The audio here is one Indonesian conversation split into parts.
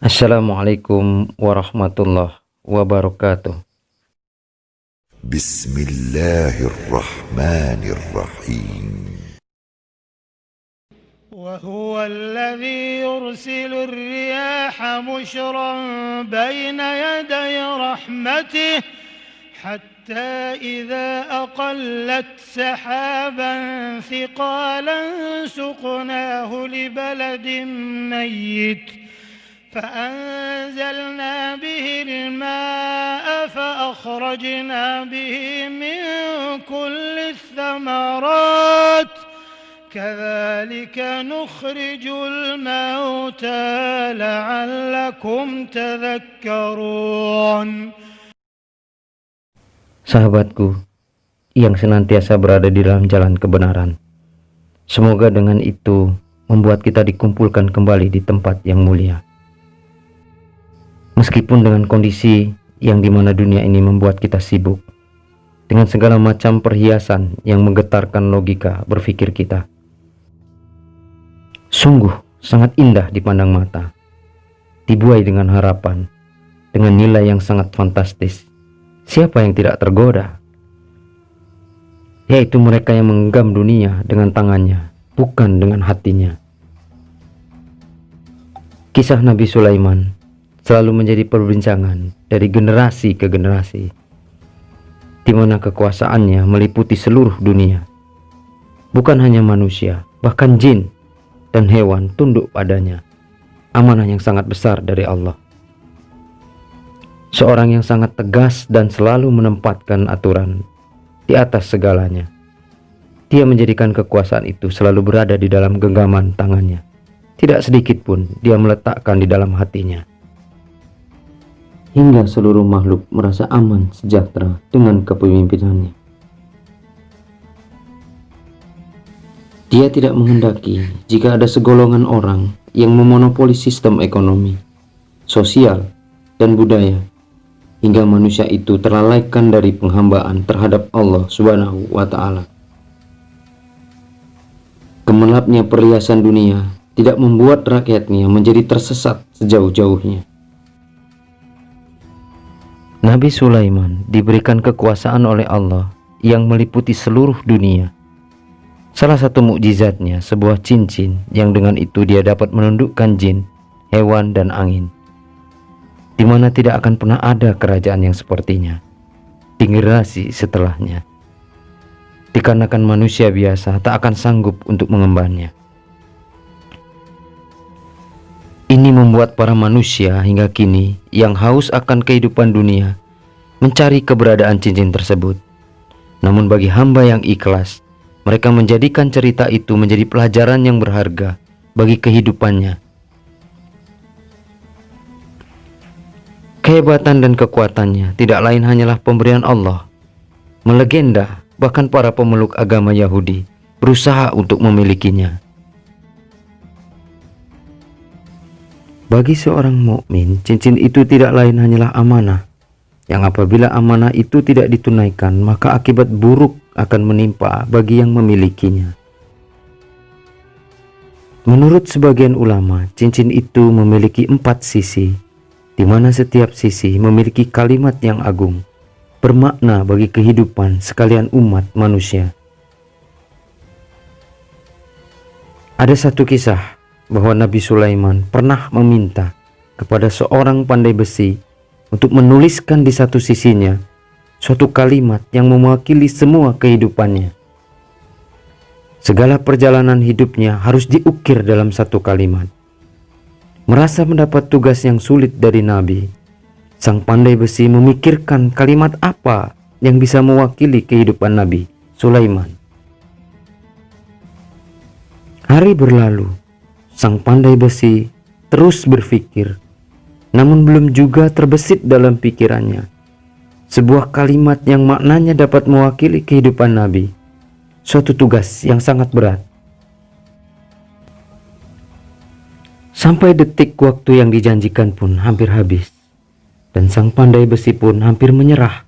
Assalamualaikum warahmatullahi wabarakatuh. Bismillahirrahmanirrahim. وهو الذي يرسل الرياح بشرا بين يدي رحمته حتى إذا أقلت سحابا ثقالا سقناه لبلد ميت فأنزلنا به الماء فأخرجنا به من كل الثمرات كذلك نخرج الموتى لعلكم تذكرون. Sahabatku yang senantiasa berada di dalam jalan kebenaran, semoga dengan itu membuat kita dikumpulkan kembali di tempat yang mulia. Meskipun dengan kondisi yang dimana dunia ini membuat kita sibuk dengan segala macam perhiasan yang menggetarkan logika berpikir kita. Sungguh sangat indah dipandang mata, dibuai dengan harapan, dengan nilai yang sangat fantastis. Siapa yang tidak tergoda? Yaitu mereka yang menggenggam dunia dengan tangannya, bukan dengan hatinya. Kisah Nabi Sulaiman selalu menjadi perbincangan dari generasi ke generasi, di mana kekuasaannya meliputi seluruh dunia. Bukan hanya manusia, bahkan jin dan hewan tunduk padanya. Amanah yang sangat besar dari Allah. Seorang yang sangat tegas dan selalu menempatkan aturan di atas segalanya. Dia menjadikan kekuasaan itu selalu berada di dalam genggaman tangannya. Tidak sedikit pun dia meletakkan di dalam hatinya. Hingga seluruh makhluk merasa aman sejahtera dengan kepemimpinannya. Dia tidak menghendaki jika ada segolongan orang yang memonopoli sistem ekonomi, sosial, dan budaya, hingga manusia itu terlalaikan dari penghambaan terhadap Allah Subhanahu wa Ta'ala. Gemerlapnya perhiasan dunia tidak membuat rakyatnya menjadi tersesat sejauh-jauhnya. Nabi Sulaiman diberikan kekuasaan oleh Allah yang meliputi seluruh dunia. Salah satu mukjizatnya sebuah cincin yang dengan itu dia dapat menundukkan jin, hewan, dan angin, di mana tidak akan pernah ada kerajaan yang sepertinya di generasi setelahnya, dikarenakan manusia biasa tak akan sanggup untuk mengembannya. Ini membuat para manusia hingga kini yang haus akan kehidupan dunia mencari keberadaan cincin tersebut. Namun bagi hamba yang ikhlas, mereka menjadikan cerita itu menjadi pelajaran yang berharga bagi kehidupannya. Kehebatan dan kekuatannya tidak lain hanyalah pemberian Allah. Melegenda, bahkan para pemeluk agama Yahudi berusaha untuk memilikinya. Bagi seorang mukmin, cincin itu tidak lain hanyalah amanah, yang apabila amanah itu tidak ditunaikan, maka akibat buruk akan menimpa bagi yang memilikinya. Menurut sebagian ulama, cincin itu memiliki 4 sisi, di mana setiap sisi memiliki kalimat yang agung, bermakna bagi kehidupan sekalian umat manusia. Ada satu kisah bahwa Nabi Sulaiman pernah meminta kepada seorang pandai besi untuk menuliskan di satu sisinya suatu kalimat yang mewakili semua kehidupannya. Segala perjalanan hidupnya harus diukir dalam satu kalimat. Merasa mendapat tugas yang sulit dari Nabi, sang pandai besi memikirkan kalimat apa yang bisa mewakili kehidupan Nabi Sulaiman. Hari berlalu, sang pandai besi terus berpikir, namun belum juga terbesit dalam pikirannya sebuah kalimat yang maknanya dapat mewakili kehidupan Nabi. Suatu tugas yang sangat berat. Sampai detik waktu yang dijanjikan pun hampir habis, dan sang pandai besi pun hampir menyerah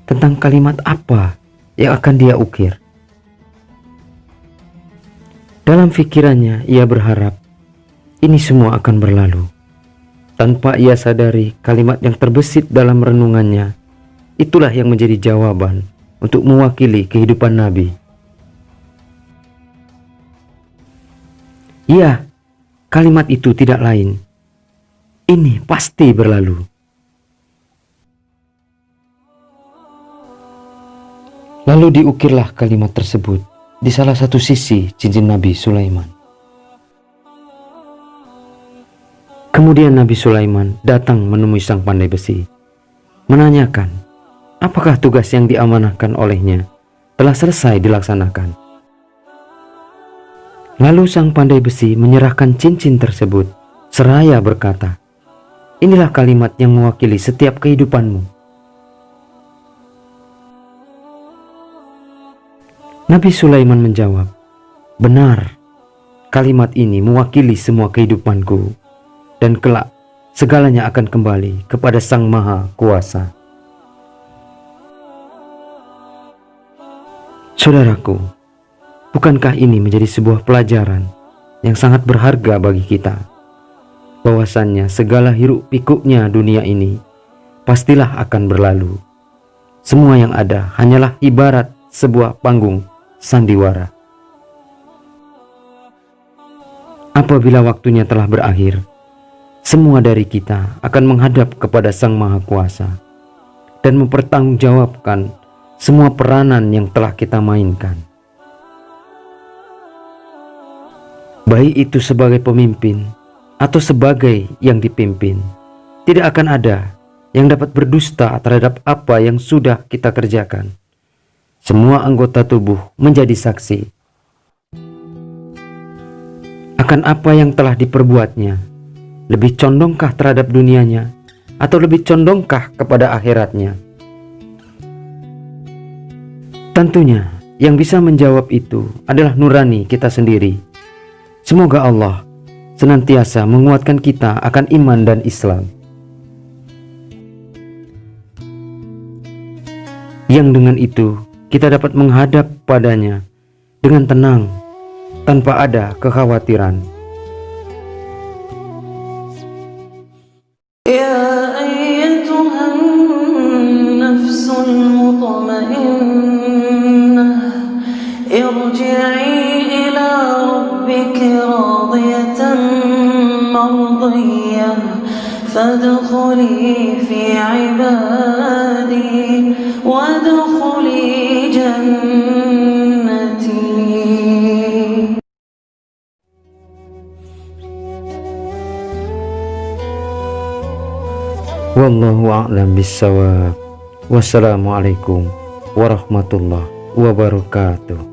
tentang kalimat apa yang akan dia ukir. Dalam pikirannya ia berharap ini semua akan berlalu. Tanpa ia sadari, kalimat yang terbesit dalam renungannya itulah yang menjadi jawaban untuk mewakili kehidupan Nabi. Iya, kalimat itu tidak lain. Ini pasti berlalu. Lalu diukirlah kalimat tersebut di salah satu sisi cincin Nabi Sulaiman. Kemudian Nabi Sulaiman datang menemui sang pandai besi, menanyakan apakah tugas yang diamanahkan olehnya telah selesai dilaksanakan. Lalu sang pandai besi menyerahkan cincin tersebut seraya berkata, "Inilah kalimat yang mewakili setiap kehidupanmu." Nabi Sulaiman menjawab, "Benar, kalimat ini mewakili semua kehidupanku, dan kelak segalanya akan kembali kepada Sang Maha Kuasa." Saudaraku, bukankah ini menjadi sebuah pelajaran yang sangat berharga bagi kita? Bahwasannya segala hiruk pikuknya dunia ini pastilah akan berlalu. Semua yang ada hanyalah ibarat sebuah panggung sandiwara. Apabila waktunya telah berakhir, semua dari kita akan menghadap kepada Sang Maha Kuasa dan mempertanggungjawabkan semua peranan yang telah kita mainkan. Baik itu sebagai pemimpin atau sebagai yang dipimpin, tidak akan ada yang dapat berdusta terhadap apa yang sudah kita kerjakan. Semua anggota tubuh menjadi saksi akan apa yang telah diperbuatnya. Lebih condongkah terhadap dunianya atau lebih condongkah kepada akhiratnya? Tentunya yang bisa menjawab itu adalah nurani kita sendiri. Semoga Allah senantiasa menguatkan kita akan iman dan Islam, yang dengan itu kita dapat menghadap padanya dengan tenang tanpa ada kekhawatiran. Ya ayyatuhan nafsul mutmainnah, irji'i ila rabbiki radiyatan mardiyah, fadkhuli fi ibadi wadkhuli jannati. Wallahu a'lam bissawab. Wassalamualaikum warahmatullahi wabarakatuh.